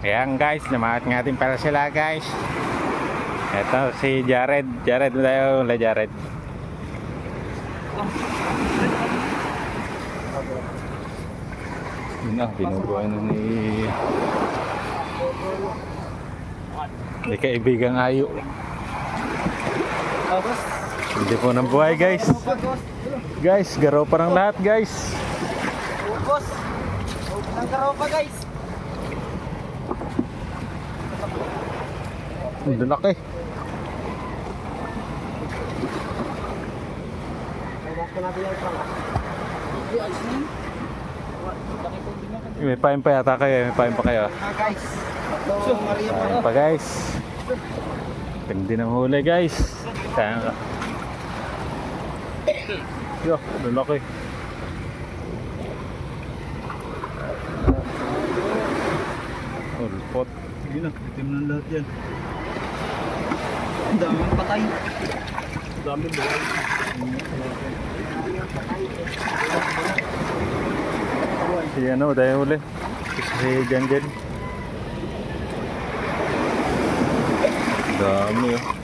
Ayan guys, namangat-ngatin para sila guys. Ito si Jared. Jared mo tayo, wala Jared. Yun na, binubuhay na ni kaibigang Ayo. Hindi po ng buhay guys. Guys, garaw pa ng lahat guys. Ubos. Ang garaw pa guys. Ang laki. May pain pa yata kayo, may pain pa kayo. Guys. Pain pa guys. Tindi ng huli guys. Sayang ka. Yo, lalaki. Ulpot. Sige na, itim ng lahat yan. Ang daming patay. Ang daming buhay. Si ano, dahil huli. Si Janjan. Dami oh.